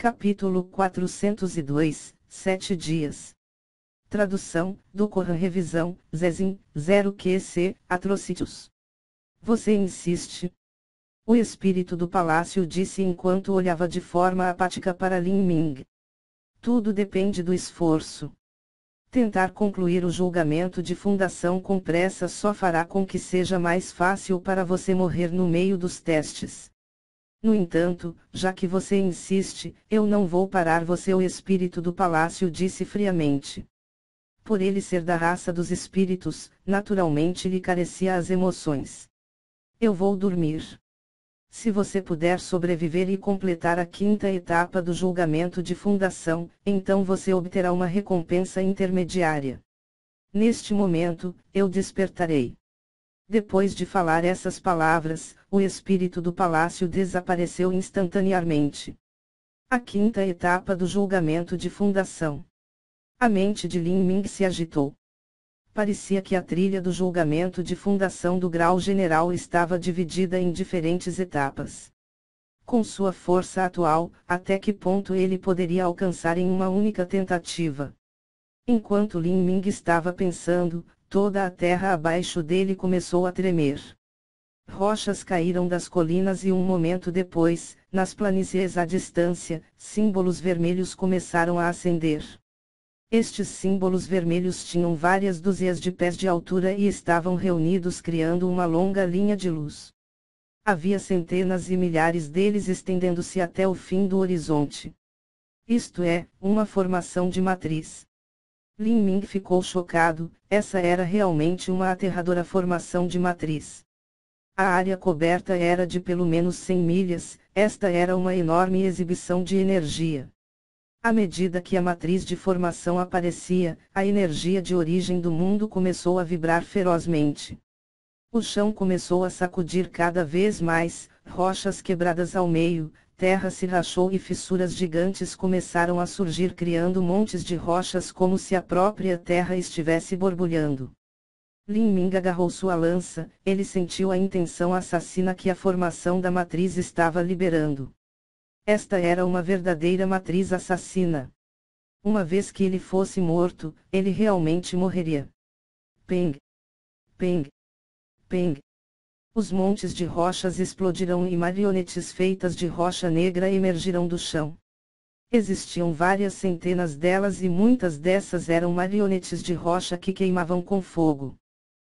Capítulo 402, 7 dias. Tradução, do Coran Revisão, Zezin, 0 QC, Atrocitus. Você insiste? O espírito do palácio disse enquanto olhava de forma apática para Lin Ming. Tudo depende do esforço. Tentar concluir o julgamento de fundação com pressa só fará com que seja mais fácil para você morrer no meio dos testes. No entanto, já que você insiste, eu não vou parar você. O espírito do palácio disse friamente. Por ele ser da raça dos espíritos, naturalmente lhe carecia as emoções. Eu vou dormir. Se você puder sobreviver e completar a 5ª etapa do julgamento de fundação, então você obterá uma recompensa intermediária. Neste momento, eu despertarei. Depois de falar essas palavras, o espírito do palácio desapareceu instantaneamente. A 5ª etapa do julgamento de fundação. A mente de Lin Ming se agitou. Parecia que a trilha do julgamento de fundação do grau general estava dividida em diferentes etapas. Com sua força atual, até que ponto ele poderia alcançar em uma única tentativa? Enquanto Lin Ming estava pensando, toda a terra abaixo dele começou a tremer. Rochas caíram das colinas e um momento depois, nas planícies à distância, símbolos vermelhos começaram a acender. Estes símbolos vermelhos tinham várias dúzias de pés de altura e estavam reunidos criando uma longa linha de luz. Havia centenas e milhares deles estendendo-se até o fim do horizonte. Isto é, uma formação de matriz. Lin Ming ficou chocado, essa era realmente uma aterradora formação de matriz. A área coberta era de pelo menos 100 milhas, esta era uma enorme exibição de energia. À medida que a matriz de formação aparecia, a energia de origem do mundo começou a vibrar ferozmente. O chão começou a sacudir cada vez mais, rochas quebradas ao meio, terra se rachou e fissuras gigantes começaram a surgir criando montes de rochas como se a própria terra estivesse borbulhando. Lin Ming agarrou sua lança, ele sentiu a intenção assassina que a formação da matriz estava liberando. Esta era uma verdadeira matriz assassina. Uma vez que ele fosse morto, ele realmente morreria. Peng! Peng! Peng! Os montes de rochas explodiram e marionetes feitas de rocha negra emergiram do chão. Existiam várias centenas delas e muitas dessas eram marionetes de rocha que queimavam com fogo.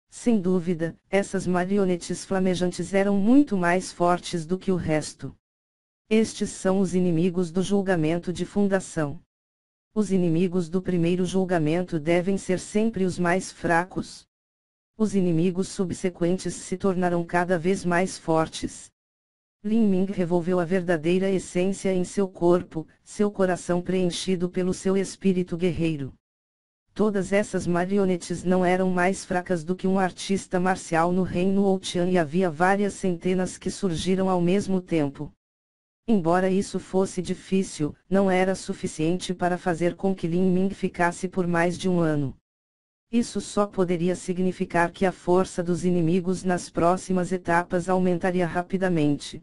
Sem dúvida, essas marionetes flamejantes eram muito mais fortes do que o resto. Estes são os inimigos do julgamento de fundação. Os inimigos do primeiro julgamento devem ser sempre os mais fracos. Os inimigos subsequentes se tornarão cada vez mais fortes. Lin Ming revolveu a verdadeira essência em seu corpo, seu coração preenchido pelo seu espírito guerreiro. Todas essas marionetes não eram mais fracas do que um artista marcial no reino Outian e havia várias centenas que surgiram ao mesmo tempo. Embora isso fosse difícil, não era suficiente para fazer com que Lin Ming ficasse por mais de um ano. Isso só poderia significar que a força dos inimigos nas próximas etapas aumentaria rapidamente.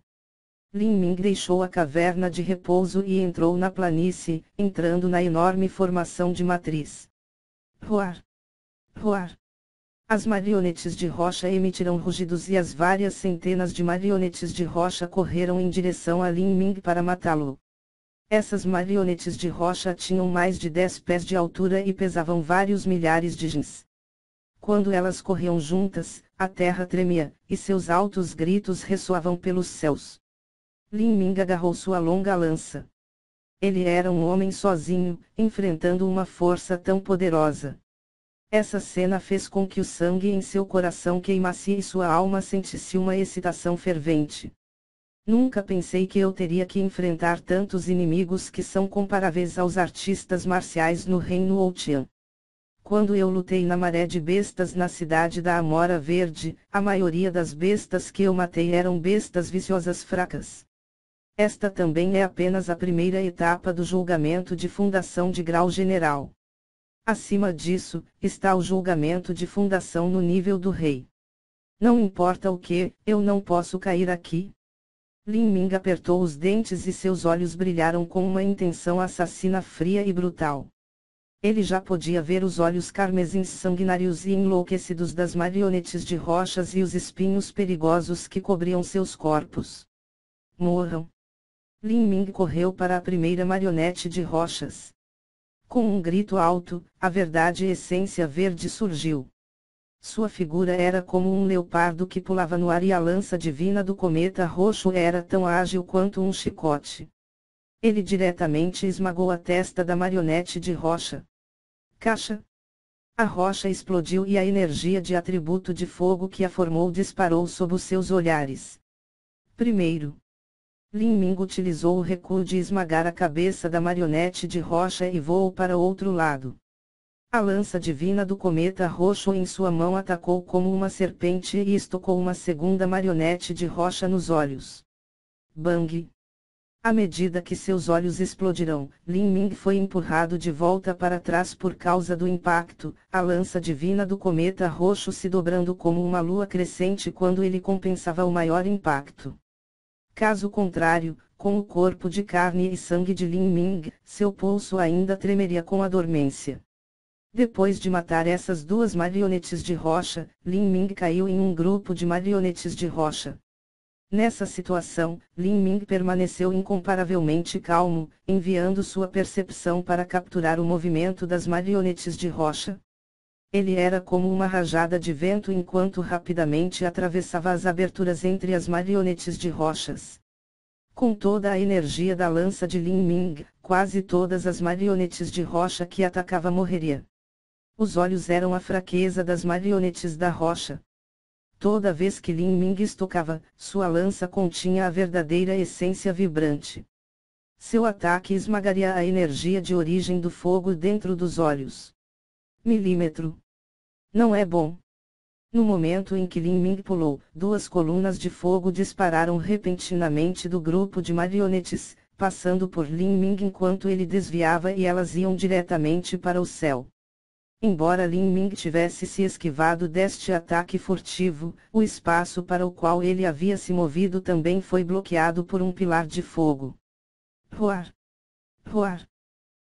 Lin Ming deixou a caverna de repouso e entrou na planície, entrando na enorme formação de matriz. Roar! Roar! As marionetes de rocha emitiram rugidos e as várias centenas de marionetes de rocha correram em direção a Lin Ming para matá-lo. Essas marionetes de rocha tinham mais de 10 pés de altura e pesavam vários milhares de jins. Quando elas corriam juntas, a terra tremia, e seus altos gritos ressoavam pelos céus. Lin Ming agarrou sua longa lança. Ele era um homem sozinho, enfrentando uma força tão poderosa. Essa cena fez com que o sangue em seu coração queimasse e sua alma sentisse uma excitação fervente. Nunca pensei que eu teria que enfrentar tantos inimigos que são comparáveis aos artistas marciais no reino Outian. Quando eu lutei na maré de bestas na cidade da Amora Verde, a maioria das bestas que eu matei eram bestas viciosas fracas. Esta também é apenas a primeira etapa do julgamento de fundação de grau general. Acima disso, está o julgamento de fundação no nível do rei. Não importa o que, eu não posso cair aqui. Lin Ming apertou os dentes e seus olhos brilharam com uma intenção assassina fria e brutal. Ele já podia ver os olhos carmesins sanguinários e enlouquecidos das marionetes de rochas e os espinhos perigosos que cobriam seus corpos. Morram! Lin Ming correu para a primeira marionete de rochas. Com um grito alto, a verdade essência verde surgiu. Sua figura era como um leopardo que pulava no ar e a lança divina do cometa roxo era tão ágil quanto um chicote. Ele diretamente esmagou a testa da marionete de rocha. Caixa! A rocha explodiu e a energia de atributo de fogo que a formou disparou sob os seus olhares. Primeiro, Lin Ming utilizou o recuo de esmagar a cabeça da marionete de rocha e voou para outro lado. A lança divina do cometa roxo em sua mão atacou como uma serpente e estocou uma segunda marionete de rocha nos olhos. Bang! À medida que seus olhos explodiram, Lin Ming foi empurrado de volta para trás por causa do impacto, a lança divina do cometa roxo se dobrando como uma lua crescente quando ele compensava o maior impacto. Caso contrário, com o corpo de carne e sangue de Lin Ming, seu pulso ainda tremeria com a dormência. Depois de matar essas duas marionetes de rocha, Lin Ming caiu em um grupo de marionetes de rocha. Nessa situação, Lin Ming permaneceu incomparavelmente calmo, enviando sua percepção para capturar o movimento das marionetes de rocha. Ele era como uma rajada de vento enquanto rapidamente atravessava as aberturas entre as marionetes de rochas. Com toda a energia da lança de Lin Ming, quase todas as marionetes de rocha que atacava morreria. Os olhos eram a fraqueza das marionetes da rocha. Toda vez que Lin Ming estocava, sua lança continha a verdadeira essência vibrante. Seu ataque esmagaria a energia de origem do fogo dentro dos olhos. Milímetro. Não é bom. No momento em que Lin Ming pulou, duas colunas de fogo dispararam repentinamente do grupo de marionetes, passando por Lin Ming enquanto ele desviava e elas iam diretamente para o céu. Embora Lin Ming tivesse se esquivado deste ataque furtivo, o espaço para o qual ele havia se movido também foi bloqueado por um pilar de fogo. Roar! Roar!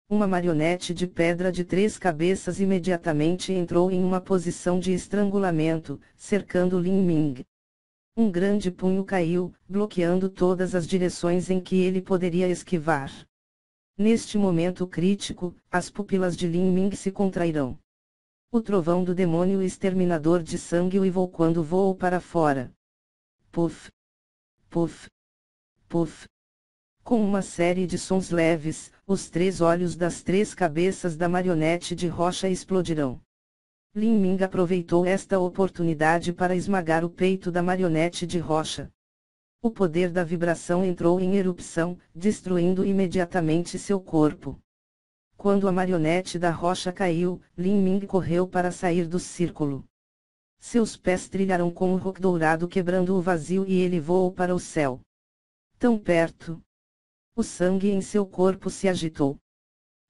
Uma marionete de pedra de 3 cabeças imediatamente entrou em uma posição de estrangulamento, cercando Lin Ming. Um grande punho caiu, bloqueando todas as direções em que ele poderia esquivar. Neste momento crítico, as pupilas de Lin Ming se contrairão. O trovão do demônio exterminador de sangue o evocou quando voou para fora. Puff! Puff! Puff! Com uma série de sons leves, os 3 olhos das 3 cabeças da marionete de rocha explodirão. Lin Ming aproveitou esta oportunidade para esmagar o peito da marionete de rocha. O poder da vibração entrou em erupção, destruindo imediatamente seu corpo. Quando a marionete da rocha caiu, Lin Ming correu para sair do círculo. Seus pés trilharam com o rock dourado quebrando o vazio e ele voou para o céu. Tão perto! O sangue em seu corpo se agitou.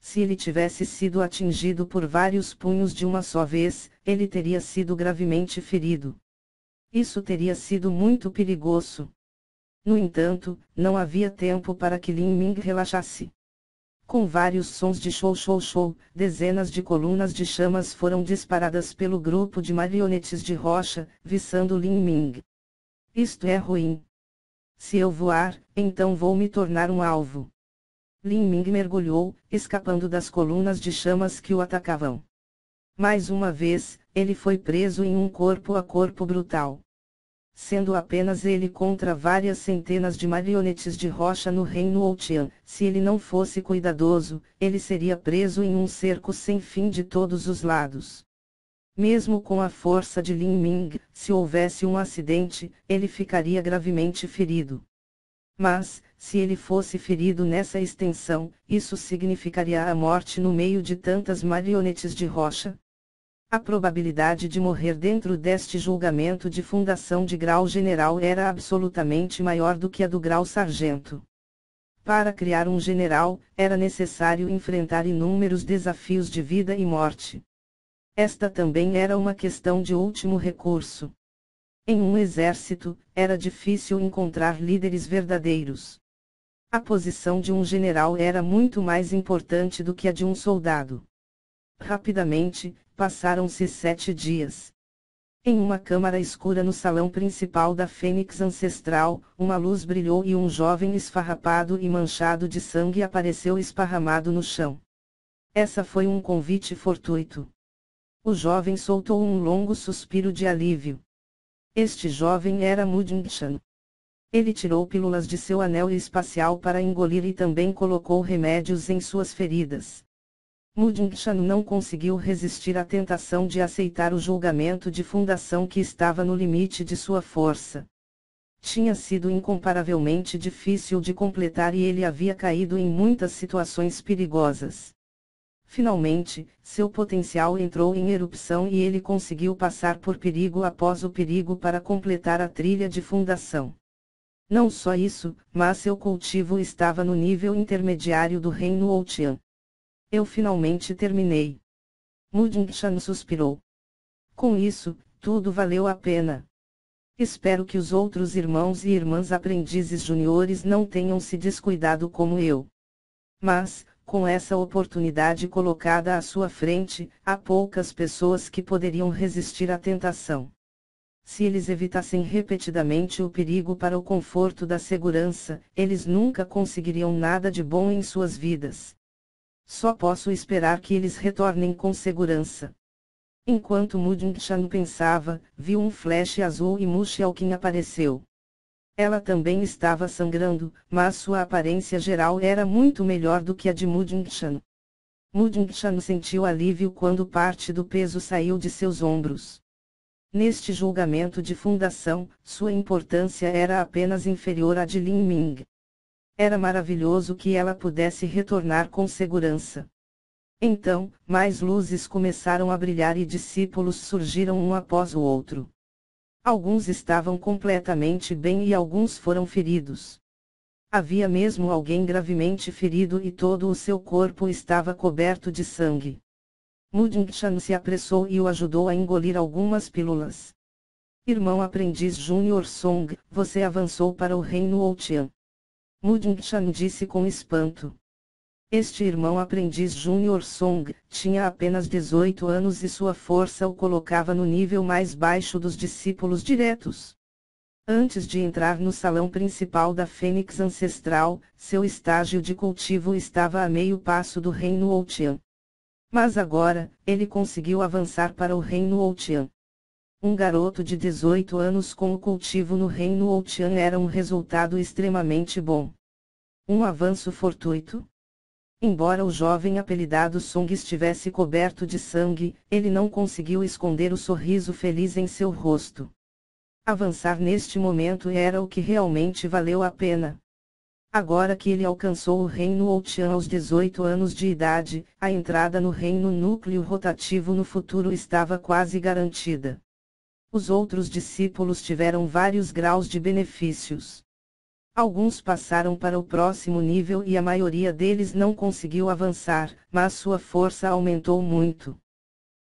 Se ele tivesse sido atingido por vários punhos de uma só vez, ele teria sido gravemente ferido. Isso teria sido muito perigoso. No entanto, não havia tempo para que Lin Ming relaxasse. Com vários sons de show show show, dezenas de colunas de chamas foram disparadas pelo grupo de marionetes de rocha, visando Lin Ming. Isto é ruim. Se eu voar, então vou me tornar um alvo. Lin Ming mergulhou, escapando das colunas de chamas que o atacavam. Mais uma vez, ele foi preso em um corpo a corpo brutal. Sendo apenas ele contra várias centenas de marionetes de rocha no reino Outian, se ele não fosse cuidadoso, ele seria preso em um cerco sem fim de todos os lados. Mesmo com a força de Lin Ming, se houvesse um acidente, ele ficaria gravemente ferido. Mas, se ele fosse ferido nessa extensão, isso significaria a morte no meio de tantas marionetes de rocha? A probabilidade de morrer dentro deste julgamento de fundação de grau general era absolutamente maior do que a do grau sargento. Para criar um general, era necessário enfrentar inúmeros desafios de vida e morte. Esta também era uma questão de último recurso. Em um exército, era difícil encontrar líderes verdadeiros. A posição de um general era muito mais importante do que a de um soldado. Rapidamente, passaram-se 7 dias. Em uma câmara escura no salão principal da Fênix Ancestral, uma luz brilhou e um jovem esfarrapado e manchado de sangue apareceu esparramado no chão. Essa foi um convite fortuito. O jovem soltou um longo suspiro de alívio. Este jovem era Mudinchen. Ele tirou pílulas de seu anel espacial para engolir e também colocou remédios em suas feridas. Mudinchen não conseguiu resistir à tentação de aceitar o julgamento de fundação que estava no limite de sua força. Tinha sido incomparavelmente difícil de completar e ele havia caído em muitas situações perigosas. Finalmente, seu potencial entrou em erupção e ele conseguiu passar por perigo após o perigo para completar a trilha de fundação. Não só isso, mas seu cultivo estava no nível intermediário do reino Outian. Eu finalmente terminei. Mudinchen suspirou. Com isso, tudo valeu a pena. Espero que os outros irmãos e irmãs aprendizes juniores não tenham se descuidado como eu. Mas, com essa oportunidade colocada à sua frente, há poucas pessoas que poderiam resistir à tentação. Se eles evitassem repetidamente o perigo para o conforto da segurança, eles nunca conseguiriam nada de bom em suas vidas. Só posso esperar que eles retornem com segurança. Enquanto Mudinchen pensava, viu um flash azul e Mushialkin apareceu. Ela também estava sangrando, mas sua aparência geral era muito melhor do que a de Mudinchen. Mudinchen sentiu alívio quando parte do peso saiu de seus ombros. Neste julgamento de fundação, sua importância era apenas inferior à de Lin Ming. Era maravilhoso que ela pudesse retornar com segurança. Então, mais luzes começaram a brilhar e discípulos surgiram um após o outro. Alguns estavam completamente bem e alguns foram feridos. Havia mesmo alguém gravemente ferido e todo o seu corpo estava coberto de sangue. Mudinchen se apressou e o ajudou a engolir algumas pílulas. Irmão aprendiz Júnior Song, você avançou para o reino Outian. Mudinchen disse com espanto. Este irmão aprendiz Júnior Song tinha apenas 18 anos e sua força o colocava no nível mais baixo dos discípulos diretos. Antes de entrar no salão principal da Fênix Ancestral, seu estágio de cultivo estava a meio passo do reino Outian. Mas agora, ele conseguiu avançar para o reino Outian. Um garoto de 18 anos com o cultivo no reino Outian era um resultado extremamente bom. Um avanço fortuito? Embora o jovem apelidado Song estivesse coberto de sangue, ele não conseguiu esconder o sorriso feliz em seu rosto. Avançar neste momento era o que realmente valeu a pena. Agora que ele alcançou o reino Outian aos 18 anos de idade, a entrada no reino núcleo rotativo no futuro estava quase garantida. Os outros discípulos tiveram vários graus de benefícios. Alguns passaram para o próximo nível e a maioria deles não conseguiu avançar, mas sua força aumentou muito.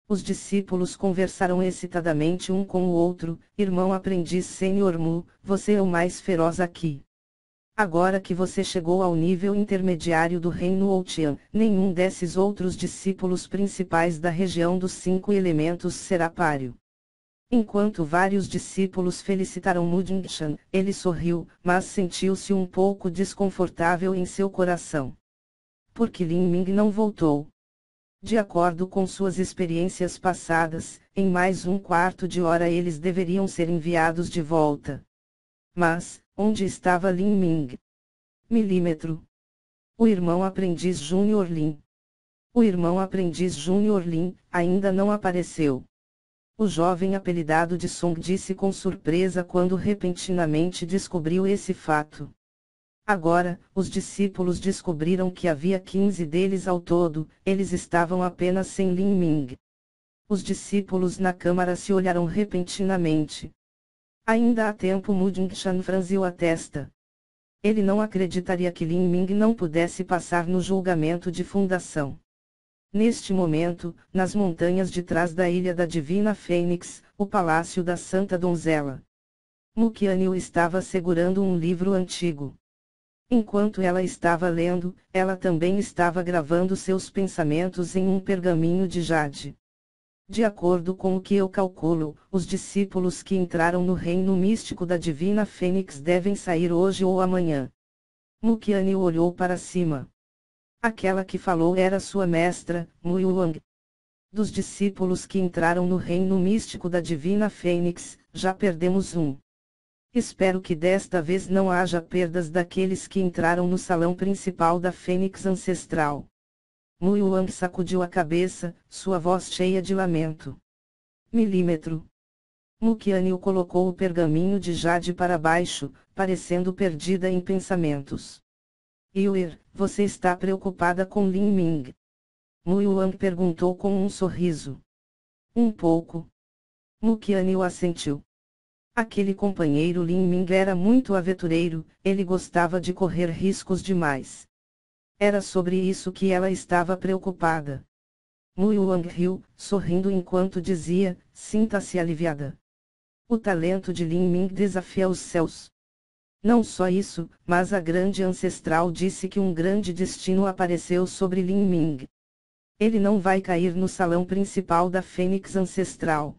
Os discípulos conversaram excitadamente um com o outro. Irmão aprendiz Sênior Mu, você é o mais feroz aqui. Agora que você chegou ao nível intermediário do reino Outian, nenhum desses outros discípulos principais da região dos 5 elementos será páreo. Enquanto vários discípulos felicitaram Mudinchen, ele sorriu, mas sentiu-se um pouco desconfortável em seu coração. Por que Lin Ming não voltou? De acordo com suas experiências passadas, em mais um quarto de hora eles deveriam ser enviados de volta. Mas, onde estava Lin Ming? Milímetro. O irmão aprendiz Júnior Lin. O irmão aprendiz Júnior Lin ainda não apareceu. O jovem apelidado de Song disse com surpresa quando repentinamente descobriu esse fato. Agora, os discípulos descobriram que havia 15 deles ao todo, eles estavam apenas sem Lin Ming. Os discípulos na câmara se olharam repentinamente. Ainda há tempo. Mudinchen franziu a testa. Ele não acreditaria que Lin Ming não pudesse passar no julgamento de fundação. Neste momento, nas montanhas de trás da Ilha da Divina Fênix, o Palácio da Santa Donzela. Mu Qianyu estava segurando um livro antigo. Enquanto ela estava lendo, ela também estava gravando seus pensamentos em um pergaminho de jade. De acordo com o que eu calculo, os discípulos que entraram no reino místico da Divina Fênix devem sair hoje ou amanhã. Mu Qianyu olhou para cima. Aquela que falou era sua mestra, Mu Yuang. Dos discípulos que entraram no reino místico da Divina Fênix, já perdemos um. Espero que desta vez não haja perdas daqueles que entraram no salão principal da Fênix Ancestral. Mu Yuang sacudiu a cabeça, sua voz cheia de lamento. Milímetro. Mu Qianyu colocou o pergaminho de jade para baixo, parecendo perdida em pensamentos. Yuer, você está preocupada com Lin Ming? Mu Yuang perguntou com um sorriso. Um pouco. Mu Qianyu assentiu. Aquele companheiro Lin Ming era muito aventureiro, ele gostava de correr riscos demais. Era sobre isso que ela estava preocupada. Mu Yuang riu, sorrindo enquanto dizia, sinta-se aliviada. O talento de Lin Ming desafia os céus. Não só isso, mas a grande ancestral disse que um grande destino apareceu sobre Lin Ming. Ele não vai cair no salão principal da Fênix Ancestral.